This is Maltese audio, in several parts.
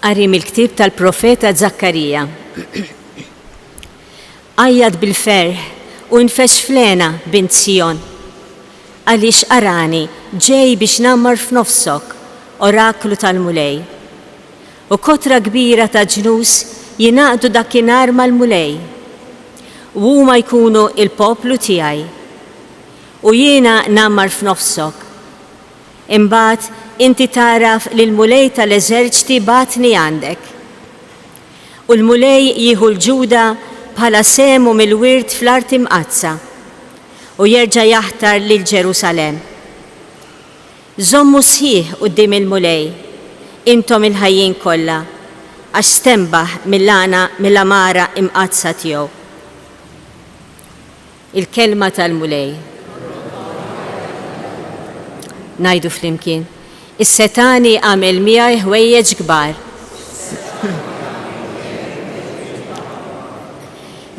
Qari mill-ktieb tal-profeta Zakkarija. Għajjad bil-ferħ u nfexflena bint Sion, għaliex arani ġej biex nammar f'nofsok oraklu tal-mulej. U kotra kbira ta' ġnus jinaqdu dakinhar mal-mulej. U huma jkunu il-poplu tiegħi. U jiena nammar f'nofsok. Imbagħad inti taraf li l-mulej tal-eżerċti batni għandek. U l-mulej jieħu l-ġuda bħala semu mill-wirt fl-art imqazza u jerġa' jaħtar lil Ġerusalem. Żommu sħiħ quddiem il-mulej, intom il-ħajjin kollha, għax stembaħ mill-amara imqazza tiegħu. Il-kelma tal-mulej. Ngħidu flimkien. Is-setani għamel miegħi ħwejjeġ kbar.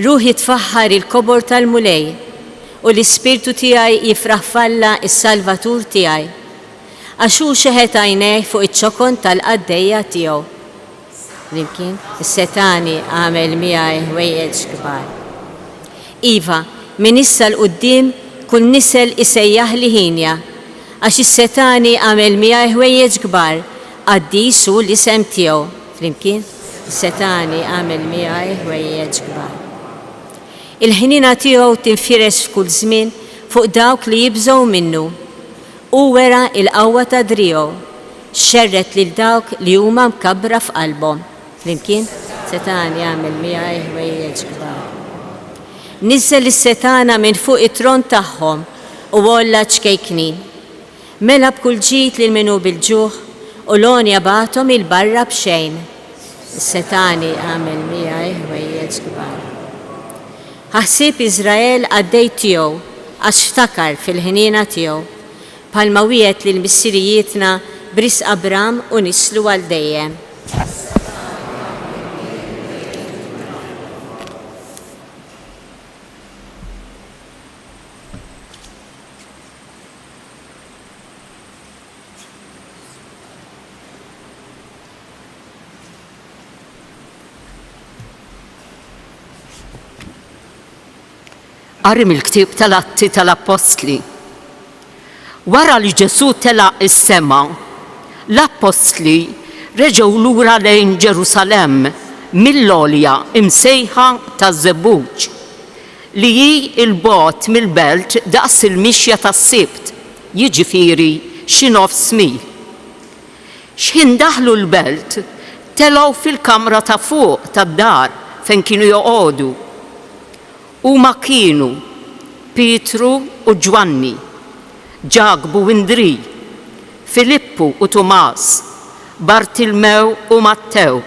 Ruħi tfaħħar il-kobor tal-mulej u l-ispirtu tiegħi jifraħ falla is-Salvatur tiegħi. Għax hu xeħed għajnejh fuq iċ-ċokon tal-qaddejja tiegħu. Flimkien, is-setani għamel miegħi ħwejjeġ kbar. Iva, min issa l-qudiem kull nisel isejjaħ li ħinja, għax is-setani għamel miegħi ħwejjeġ kbar qaddisu l-isem tiegħu. Flimkien, is-setani għamel miegħi ħwejjeġ kbar. Il-ħnina tiegħu tinfirex f'kull żmien fuq dawk li jibżgħu minnu. U wera il-qawwa ta' driegħu, xerret lil dawk li huma mkabbra f'qalbhom. Flimkien, setani għamel miegħi ħwejjeġ kbar. Niżżel is-setana minn fuq it-tron tagħhom u wolla ċkejknin. Mela b'kull ġid lil minu bil-ġuħ u l-onja bagħthom il-barra b'xejn. Is-setani għamel miegħi ħwejjeġ kbar. Ħaħsib Iżrael għaddej tiegħu għax ftakar fil-ħniena tiegħu bħalma wiegħed lil missirijietna bris Abram u nislu għal dejjem. Qari mill-ktieb tal-Atti tal-Apostli. Wara li Ġesu telaq is-sema, l-Apostli reġgħu lura lejn Ġerusalem mill-għolja imsejħa taż-Żebbuġ li hi l-bogħod mill-belt daqs il-mixja tas-Sibt, jiġifieri xi nofs mil. X'ħin daħlu l-belt telgħu fil-kamra ta' fuq tad-dar fejn kienu joqogħdu. Huma kienu Pietru u Ġwanni, Ġagbu u Indri, Filippu u Tumas, Bartilmew u Mattew,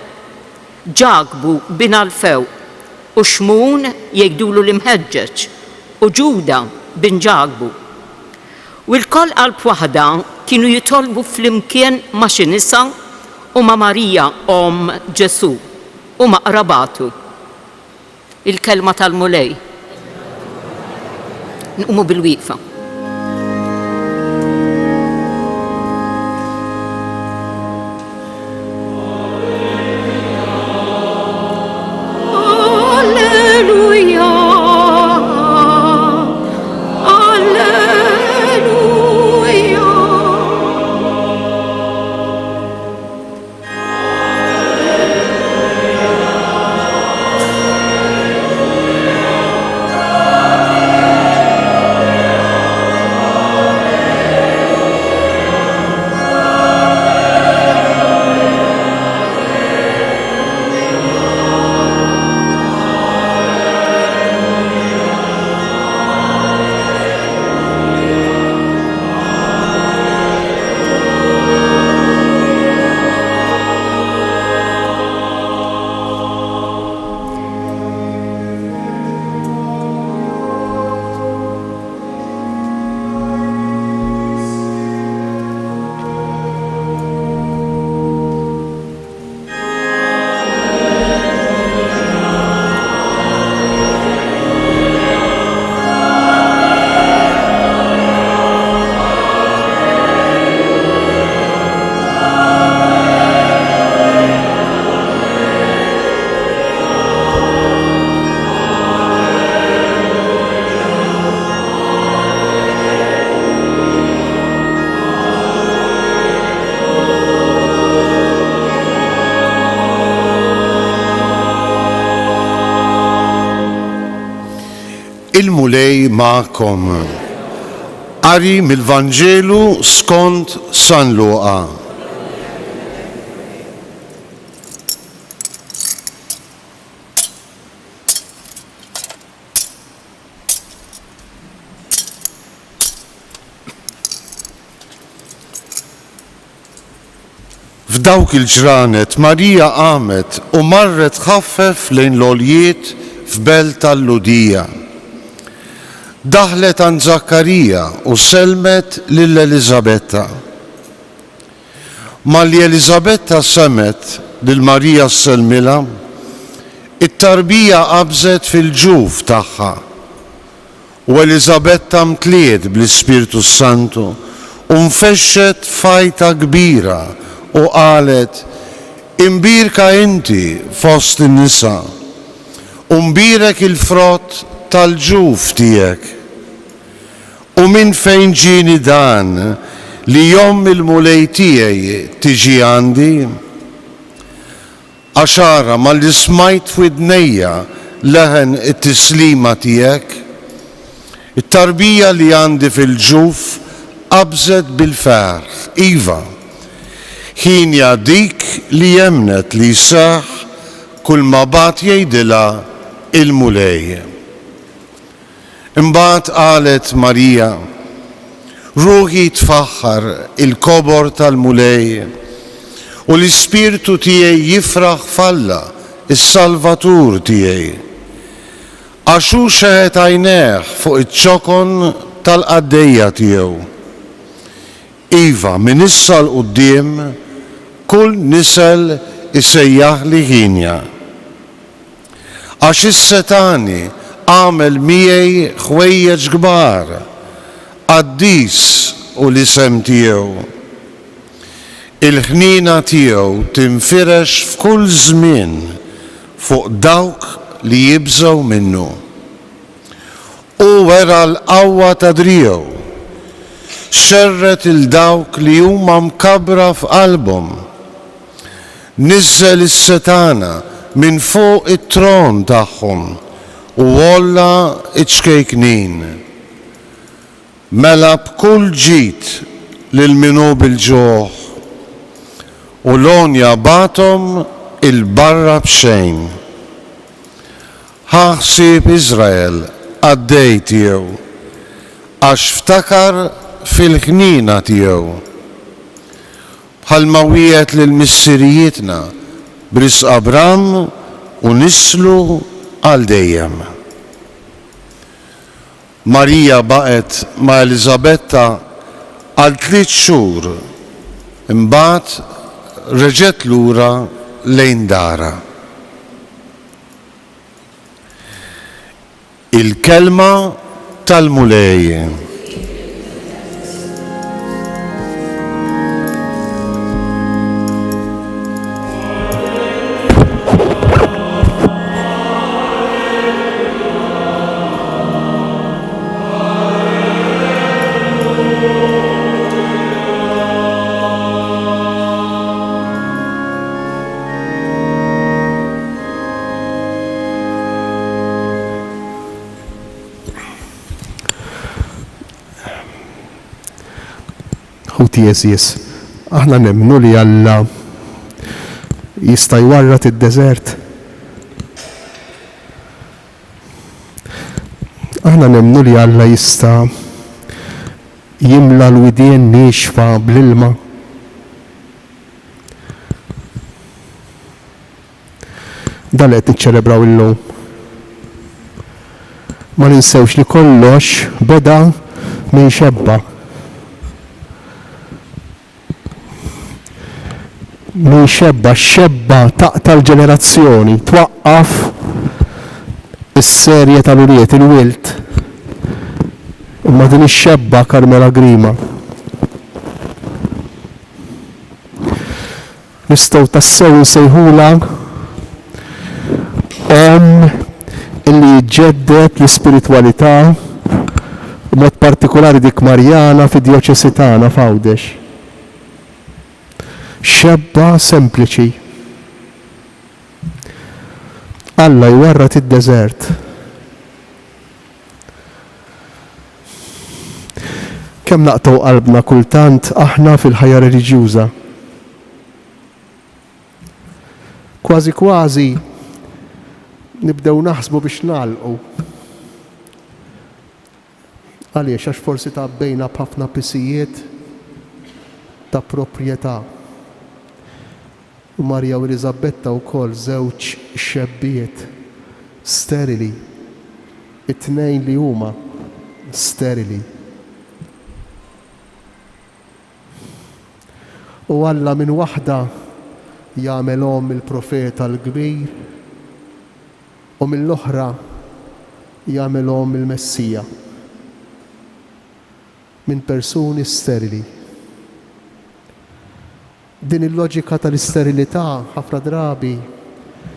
Ġagbu bin Alfew u Xmun jgħidulu l-imħeġġeġ u Ġuda bin Ġagbu. U l-koll qalb waħda kienu jitolbu flimkien ma' xi nisa u ma' Marija om Ġesu u ma' qrabatu. Il-kelma tal-mulej. Nqumu bil-wieqfa. Alleluja, alleluja. Il-mulej ma'kom. Qari mill-Vanġelu skont San Luqa. F'dawk il-ġranet Marija qamet u marret ħaffef lejn l-oljiet f'belt tal-Ludija. Daħlet għand Zakkarija u selmet lill-Elisabetta. Malli Elisabetta semet lil Marija s-selmila, it-tarbija qabżet fil-ġuf tagħha. U Elisabetta mtliet bl-Ispirtu Santu u nfexxet fajta kbira u qalet: imbirka inti fost in-nisa, u mbirek il-frott tal-ġuf tiegħek. U minn fejn ġieni dan li jom il-mulej tiegħi tiġi għandi? Għaxara malli smajt f'widnejja leħen it-tislima tiegħek. It-tarbija li għandi fil-ġuf qabżet bil-ferħ, iva. Ħinja dik li jemnet li saħ kull ma bat jgħidilha il-mulej. Imbagħad qalet Marija: ruħi tfaħħar il-kobor tal-mulej u l-ispirtu tiegħi jifraħ falla is-Salvatur tiegħi. Għaxu xeħet għajneħ fuq iċ-ċokon tal-qaddejja tiegħu. Iva, minn issa l-qudiem kull nisel isejjaħ li ħinja. Għax is-Setani għamel miegħi ħwejjeġ kbar, qaddis u l-isem tiegħu. Il-ħnina tiegħu tinfirex f'kull żmien fuq dawk li jibżgħu minnu. U wera l-qawwa ta' driegħu, xerret il-dawk li huma mkabbra f'qalbhom. Niżżel is-Setana minn fuq it-tron tagħhom u wolla iċkejknin. Mela b'kull ġid lil minu bil-ġuħ u lonja batom il-barra b'xejn. Ħaħsib Iżrael għaddej tiegħu għax ftakar fil-ħnina tiegħu. Bħalma wiegħed lil missirijietna bris Abram u nislu għal dejjem. Marija baqet ma' Elisabetta għal 3 xhur, imbagħad reġgħet lura lejn dara. Il-kelma tal-mulej. Ħuti Jeżis, aħna nemmnu li Alla jista' jwarrat id-deżert. Aħna nemmnu li Alla jista' jimla l-widien nixfa bl-ilma. Dan qed niċċelebraw illum. Ma ninsewx li kollox beda minn xebba. Min xebba, xebba taqta l-ġenerazzjoni, twaqqaf is-serje tal-uriet, il-wilt. Imma din ix-xebba Karmela Grima. Nistgħu tassew nsejħula illi jġeddet l-ispiritwalità b'mod partikolari dik Marjana fid-djoċesi tagħna f'Għawdex. Xebba sempliċi. Alla jwarrat id-deżert. Kemm naqtaw qalbna kultant aħna fil-ħajja reliġjuża. Kważi kważi nibdew naħsbu biex nagħlqu. Għaliex għax forsi tabbejna b'ħafna pisijiet ta' proprjetà. U Marja u Elisabetta wkoll żewġ xebbiet sterili. It-tnejn li huma sterili. U Alla minn waħda jagħmelhom il-profeta l-kbir u mill-oħra jagħmelhom il-Messija minn persuni sterili. Din il-loġika tal-isterilità ħafna drabi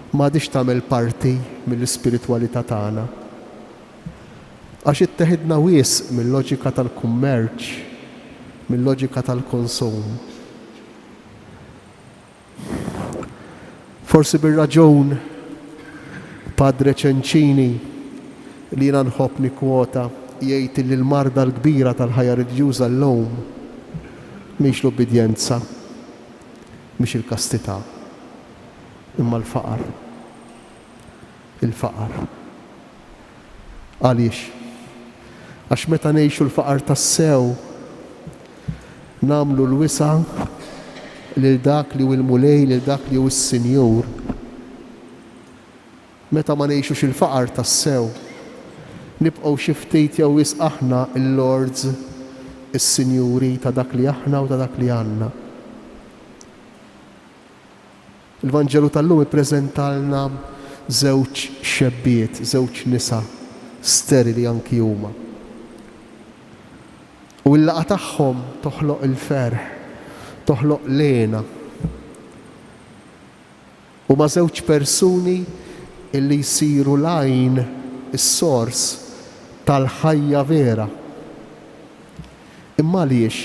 m'għadix tagħmel parti mill-ispiritwalità tagħna. Għax itteħidna wisq mill-loġika tal-kummerċ, mill-loġika tal-konsum. Forsi bir-raġun Padre Cencini li jiena nħobb nikkwota jgħid li l-marda l-kbira tal-ħajja reliġjuża llum mhix l-obbedjenza, mhix il-kastità, imma l-faqar. Il-faqar. Għaliex? Għax meta ngħixu l-faqar tas-sew nagħmlu l-wisa lil dak li hu l-mulej, lil dak li hu s-sinjur. Meta ma ngħixux il-faqar tas-sew, nibqgħu xi ftit jew wisq aħna l-lords, is-sinjuri ta' dak li aħna u ta' dak li għandna. Il-Vanġelu tal-lum ippreżentalna żewġ xebbiet, żewġ nisa sterili anki huma. U l-laqgħa tagħhom toħloq il-ferħ, toħloq lena. U ma' żewġ persuni illi jsiru lajn is-sors tal-ħajja vera. Imma għaliex?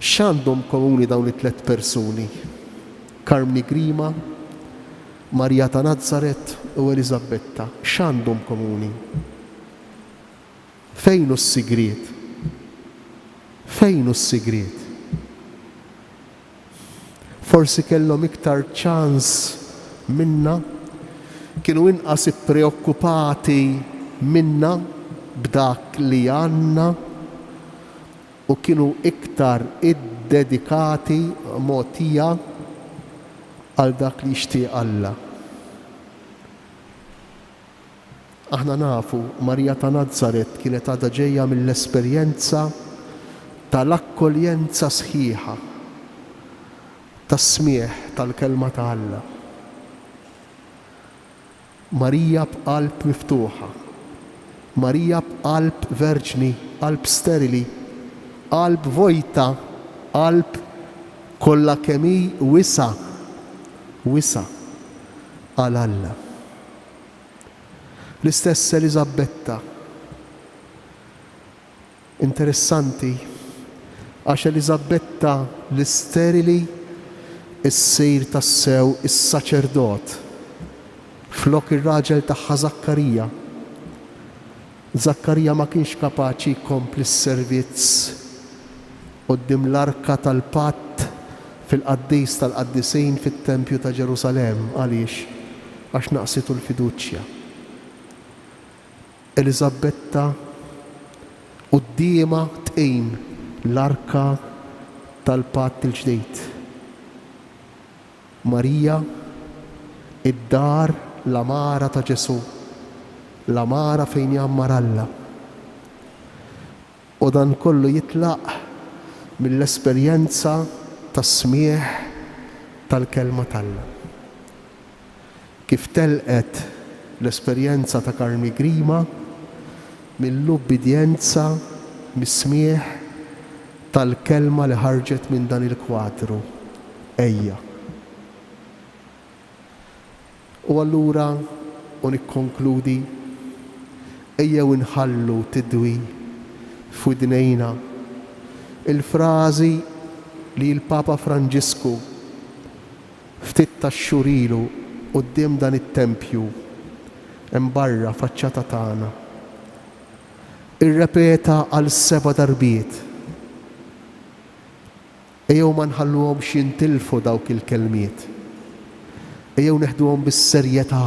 X'għandhom komuni dawn it-tliet persuni? Carmine Grima, Marija ta' Nazaret u Elisabetta. X'għandhom komuni? Fejn hu s-sigriet? Fejn hu s-sigriet? Forsi kellhom iktar ċans minna, kienu inqas ippreokkupati minna b'dak li għandna u kienu iktar iddedikati mogħtija għal dak li jixtieq Alla. Aħna nafu Marija ta' Nazaret kienet għadha ġejja mill-esperjenza tal-akkoljenza sħiħa, tas-smieħ tal-kelma ta' Alla. Marija b'qalb miftuħa, Marija b'qalb verġni, qalb sterili, qalb vojta, qalb kollha kemm hi wisa għal Alla. L-istess Elisabetta. Interessanti, għax Elisabetta l-isterili issir tassew is-saċerdot flok ir-raġel tagħha Zakkarija. Zakkarija ma kienx kapaċi jkompli s-servizz quddiem l-arka tal-patt fil-qaddis tal-qaddisejn fit-Tempju ta' Ġerusalemm. Għaliex? Għax naqsitu l-fiduċja. Elisabetta qudiema tqejn l-arka tal-patt il-ġdejd. Marija id-dar l-amara ta' Ġesu, l-amara fejn jammar Alla. U dan kollu jitlaq mill-esperjenza tas-smieħ tal-kelma tal-Alla. Kif telqet l-esperjenza ta' Carmine Grima mill-ubbidjenza, mis-smieħ tal-kelma li ħarġet minn dan il-kwadru. Ejja. U allura u nikkonkludi, ejjew inħallu tidwi f'widnejna il-frażi li l-Papa Franġisku ftit tax-xhur ilu quddiem dan it-tempju hemm barra faċċata tagħna. irrepeta għal 7 darbiet. Ejjew ma nħalluhomx jintilfu dawk il-kelmiet. Ejjew neħduhom bis-serjetà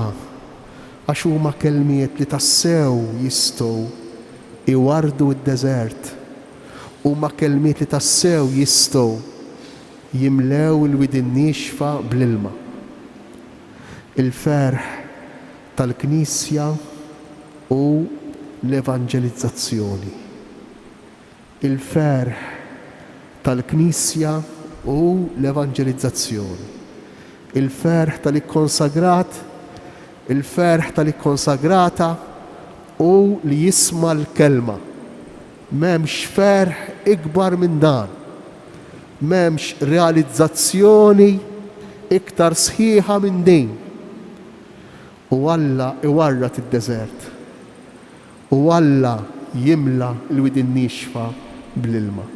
għax huma kelmiet li tassew jistgħu iwardu d-deżert. Huma kelmiet li tassew jistgħu jimlew il-widin nixfa bl-ilma. Il-ferħ tal-Knisja u l-evanġelizzazzjoni. Il-ferħ tal-Knisja u l-evanġelizzazzjoni. Il-ferħ tal-ikkonsagrat, il-ferħ tal-ikkonsagrata u li jisma l-kelma. M'hemmx ferħ ikbar minn dan. M'hemmx realizzazzjoni iktar sħiħa minn din. U Alla iwarrat id-deżert. U Alla jimla l-widin nixfa bl-ilma.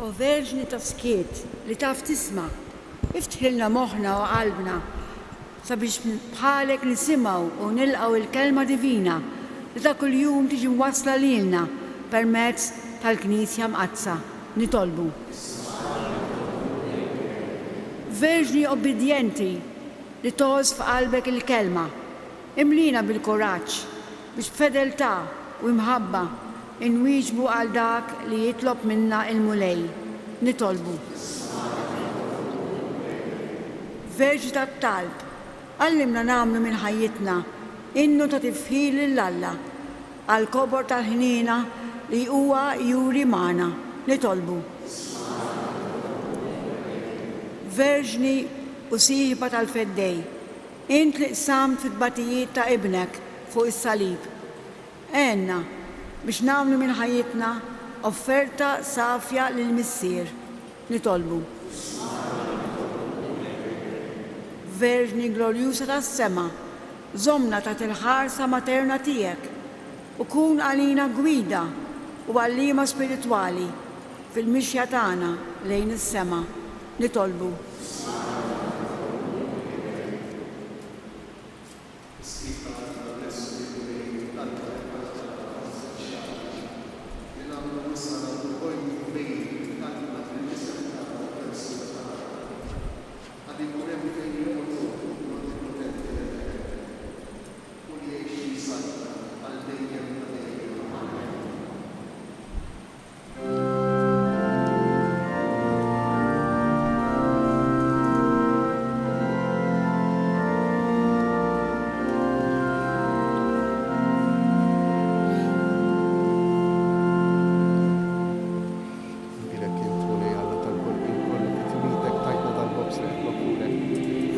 O Verġni ta' skiet li taf tisma', iftħilna moħħna u qalbna sabiex bħalek nisimgħu u nilqgħu il-kelma divina li ta' kuljum tiġi mwassla lilna permezz tal-Knisja mqazza. Nitolbu. Verġni obbedjenti li toż f'qalbek il-kelma, imlina bil-kuraġġ biex b'fedeltà u imħabba inwieġbu għal dak li jitlob minna il-mulej. Nitolbu. Verġi tat-talb, għallimna nagħmlu minn ħajjitna innu ta' tifħil lill-Alla għal kobor tal-ħnina li huwa juri magħna. Nitolbu. Verġni u sieħba tal-feddej, int li qsamt fit-batijiet ta' ibnek fuq is-salib. Għenna biex nagħmlu minn ħajjitna offerta safja lill-Missier. Nitolbu. Verġni glorjusa tas-sema, żommna ta' il-ħarsa materna tiegħek u kun għalina gwida u għallima spiritwali fil-mixja tagħna lejn is-sema. Nitolbu.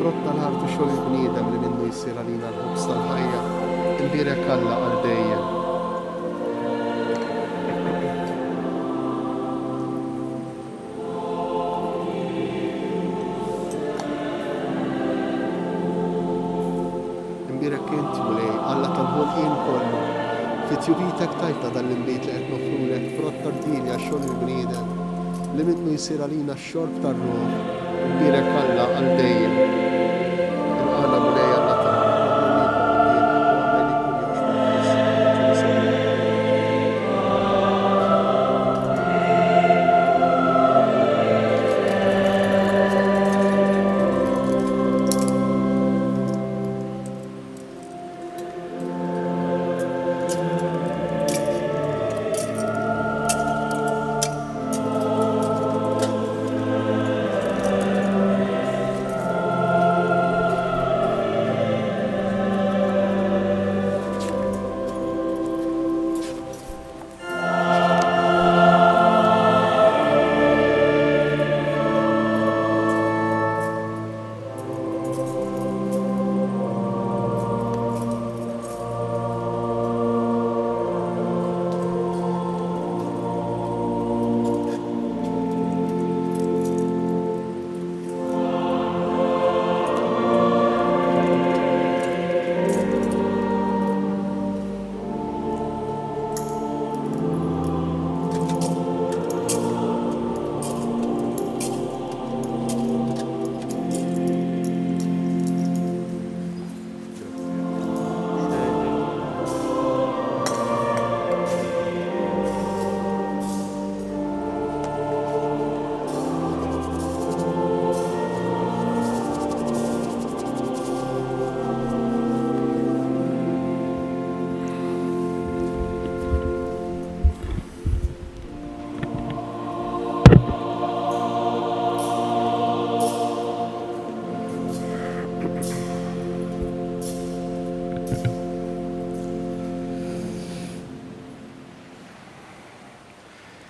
Frotta l-ħartu xogħol il-bniedem li minnu jsir għalina l-ħobs tal-ħajja, imbierek Alla għal dejjem. Imbierek int mulej Alla tal-ħolqien kollu, fit-tjubitek tajtna dal-imbit li qed nofrulek frotta rdini għax-xogħol il-bniedem li minnu jsir għalina x-xorb tar-ruħ, imbierek Alla għal dejjem. Alla mulej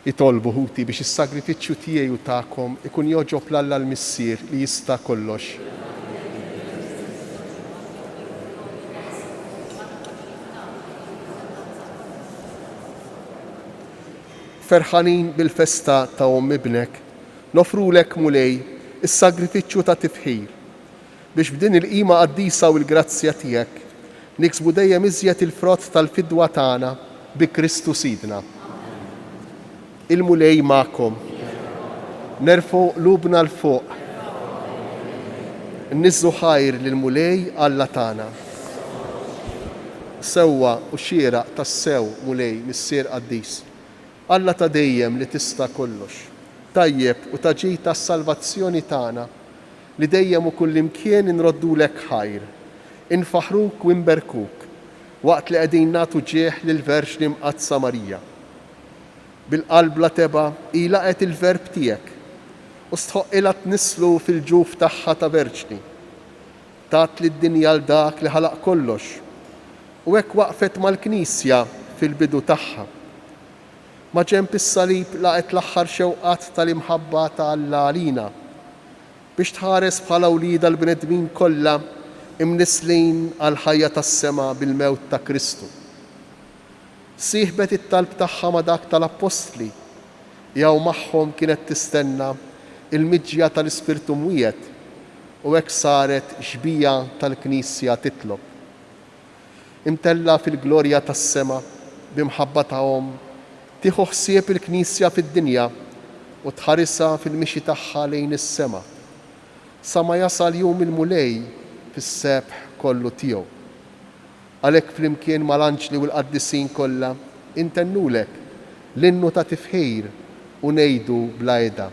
jitolbu ħuti biex is-sagrifiċċju tiegħi u tagħkom ikun joġob l-Alla l-Missier li jista' kollox. Ferħanin bil-festa ta' ibnek, nofrulek mulej is-sagrifiċċju ta' tifħir biex b'din il-qima qaddisa u l-grazzja tiegħek niksbu dejjem iżjed il-frott tal-fidwa tagħna bi Kristu Sidna. Il-mulej magħkom. Nerfu lubna l-fuq. Nniżżu ħajr lill-mulej Alla tagħna. Sewwa u xieraq tas-sew mulej missier qaddis. Alla ta' dejjem li tista' kollox. Tajjeb u ta' ġid tas-salvazzjoni tagħna li dejjem u kullimkien inroddulek ħajr. Infaħruk u inberkuk waqt li qegħdin nagħtu ġieħ lill-Verġni Mqazza Marija. Bil-qalb la teba ilaqet il-verb tiegħek u stħoqilha tnislu fil-ġuf tagħha ta' verġni. Tat lid-dinja l dak li ħalaq kollox u hekk waqfet mal-Knisja fil-bidu tagħha. Ma ġenb is-salib laqet l-aħħar xewqat tal-imħabba ta' Alla għalina biex tħares bħala wlieda l-bnedmin kollha imnislin għal ħajja tas-sema bil-mewt ta' Kristu. Sieħbet it-talb tagħha ma' dak tal-Apostli jew magħhom kienet tistenna il-miġja tal-Ispirtu Mwiet u hekk saret xbija tal-Knisja titlob. Imtella fil-glorja tas-sema b'imħabba tagħhom tieħu ħsieb il-Knisja fid-dinja u tħarisha fil-mixi tagħha lejn is-sema sa ma jasal jum il-mulej fis-sebħ kollu tiegħu. Għalhekk flimkien mal-anġli u l-qaddisin kollha intennulek l-innu ta' tifħir u ngħidu bla għeda.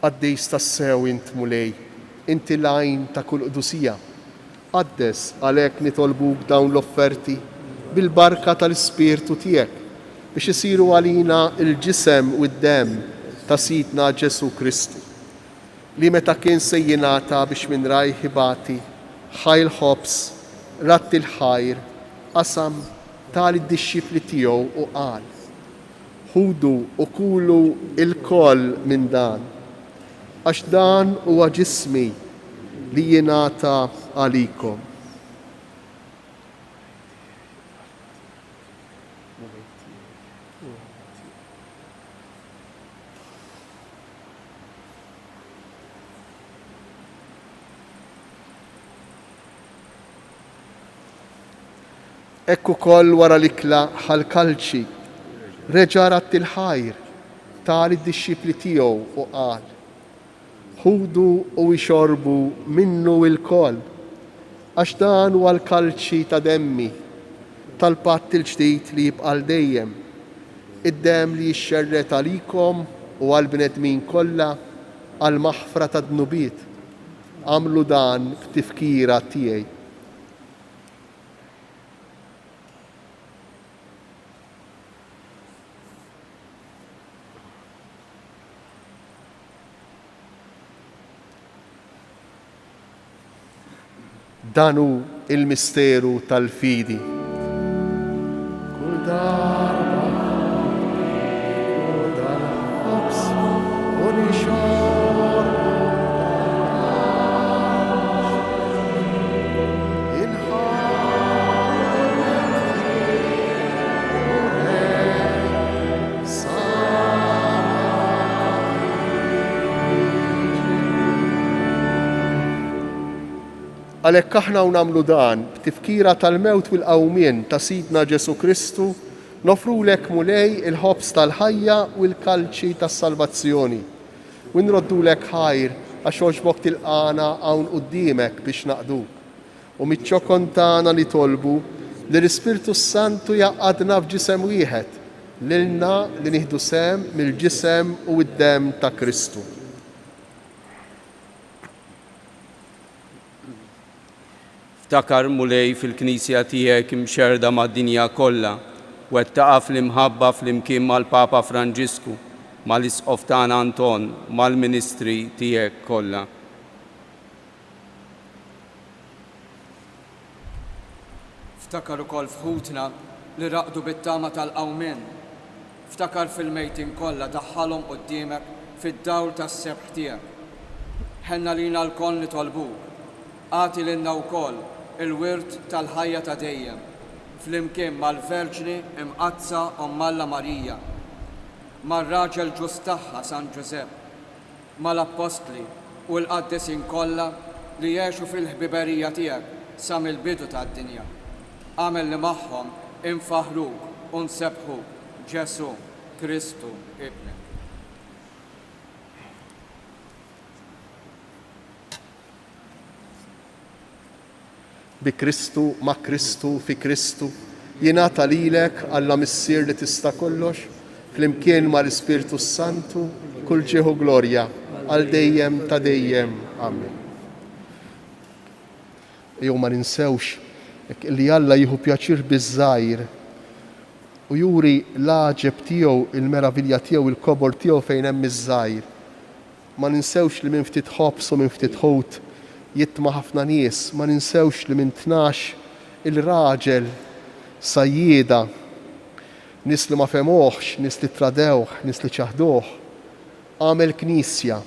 Qaddis tas-sew int mulej, inti l-għajn ta' kull qdusija. Qaddes għalhekk nitolbuk dawn l-offerti bil-barka tal-Ispirtu tiegħek biex isiru għalina il-ġisem u d-dem ta' Sidna Ġesu Kristu li meta kien se jingħata biex minn rajh ibati ħajl ħobs ratti l-ħajr qasam tal id-dixxifli tiegħu u qal: ħudu u kulu il-koll minn dan għax dan huwa ġismi li jingħata għalikom. Ekku koll wara l-ikla ħal-kalċi reġa' ratti l-ħajr tal id-dixxifli tiegħu u qal: ħudu u jxorbu minnu il-koll, għax dan huwa l-kalċi ta' demmi tal-patt il-ġdid li jibqal dejjem, id-dem li jixxerret għalikom u għall-bnedmin kollha għal maħfra ta' dnubiet. Għamlu dan f'tifkira tiegħi. Dan hu il-misteru tal-fidi. Kull darba dal-ħobs u nixor għalhekk aħna nagħmlu dan b'tifkira tal-mewt u l-qawmien ta' Sidna Ġesu Kristu, nofrulek mulej il-ħobs tal-ħajja u l-kalċi tas-salvazzjoni. U nroddulek ħajr għax għoġbok tilqana hawn quddiemek biex naqduk. U miċ-ċokon tagħna li tolbu li l-Ispirtu Santu jaqgħadna f'ġisem wieħed, lilna li nieħdu sem mill-ġisem u d-demm ta' Kristu. Ftakar mulej fil-Knisja tiegħek imxerda mad-dinja kollha, wettaqa fl-imħabba fl-imkien mal-Papa Franġisku, mal-Isqof tagħna Anton, mal-Ministri tiegħek kollha. Ftakar ukoll fħutna li raqdu bit-tama tal-qawmien. Ftakar fil-mejtin kollha daħħalhom quddiemek fid-dawl tas-sebħ tiegħek. Ħenna lina l-koll nitolbuk. Għati lilna wkoll il-wirt tal-ħajja ta' dejjem, flimkien mal-Verġni imqazza Ommalla Marija, mar-raġel ġust tagħha San Ġusepp, mal-Apostli u l-qaddisin kollha li jgħixu fil-ħbiberija tiegħek sa mill-bidu tad-dinja. Għamel li magħhom infaħruk u nsebħuk Ġesu Kristu Ibnek. Bi Kristu, ma' Kristu, fi Kristu, jingħata lilek Alla missier li tista' kollox, flimkien ma' l-Ispirtu Santu, kull ġieħu glorja, għal dejjem ta' dejjem. Amen. Jew ma ninsewx li Alla jieħu pjaċir biż-żgħir u juri l-aġeb tiegħu, il-meravilja tiegħu, il-kobor tiegħu fejn hemm iż-żgħir. Ma ninsewx li minn ftit ħobs u minn ftit ħut jittma' ħafna nies, ma ninsewx li minn 12 il-raġel sajjieda, nies li ma femuhx, nies li tradewh, nies li ċaħduh, għamel knisja.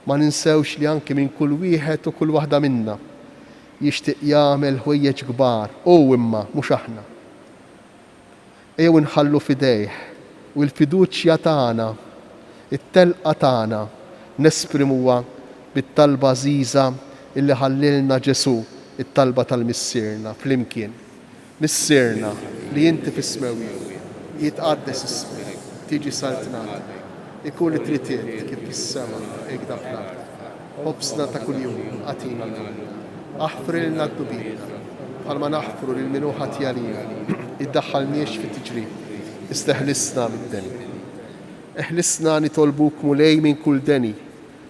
Ma ninsewx li anke minn kull wieħed u kull waħda minna jixtieq jagħmel ħwejjeġ kbar, u imma mhux aħna. Ejjew inħallu fidejh u l-fiduċja tagħna, it-telqa tagħna nesprimuha bit-talba żgħiża illi ħallilna Ġesu, it-talba tal-missierna flimkien. Missierna li inti fis-smewi, jitqaddes ismek, tiġi saltnat, ikun li tritiet kif fis-sema hekk fl-ard. Ħobsna ta' kuljum għatina aħfrilna d-dubina, bħalma naħfru lil min hu ħatja lina, iddaħħalniex fit-tiġrib, isteħlisna mid-deni. Eħlisna nitolbuk mulej minn kull deni,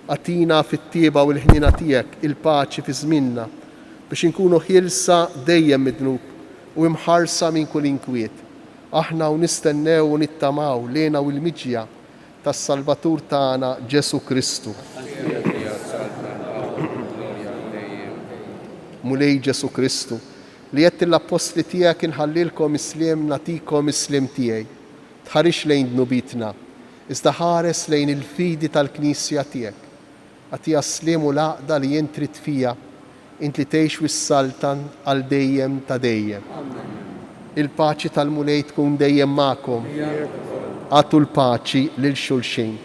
għatina fit-tieba u l-ħnina tiegħek il-paċi fi żminna biex inkunu ħielsa dejjem midnub u imħarsa minn kull inkwiet. Aħna u nistennew u nittamaw lejna u l-miġja tas-Salvatur tagħna Ġesu Kristu. Mulej Ġesu Kristu li qed l-Apostli tiegħek inħallilkom isliem natikom isliem tiegħi. Tħarix lejn dnubitna, iżda ħares lejn il-fidi tal-Knisja tiegħek. Għatija slim u laqda li jien trid fija, int li tgħix wis-saltan għal dejjem ta' dejjem. Il-paċi tal-mulej tkun dejjem magħkom. Għatu l-paċi lil xulxin.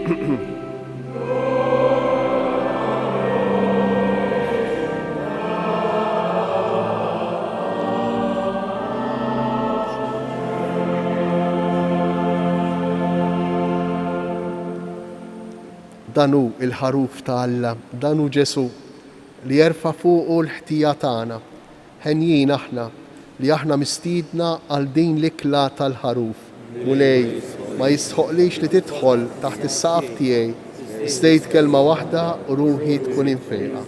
Danu il-ħaruf ta' Alla, danu Ġesu li jerfa' fuqu l-ħtija tagħna. Ħenjin aħna li aħna mistiedna għal din l-ikla tal-ħaruf. Mulej, ma jistħoqlix li tidħol taħt is-saqaf tiegħi, stejt kelma waħda u ruħi tkun infejqa.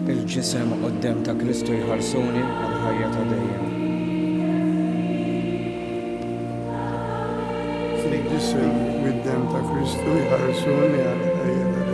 Il-ġisem qoddem ta' Kristu jħarsuni għal-ħajja ta' dejjem. Il-ġisem qoddem ta' Kristu jħarsuni għal-ħajja ta'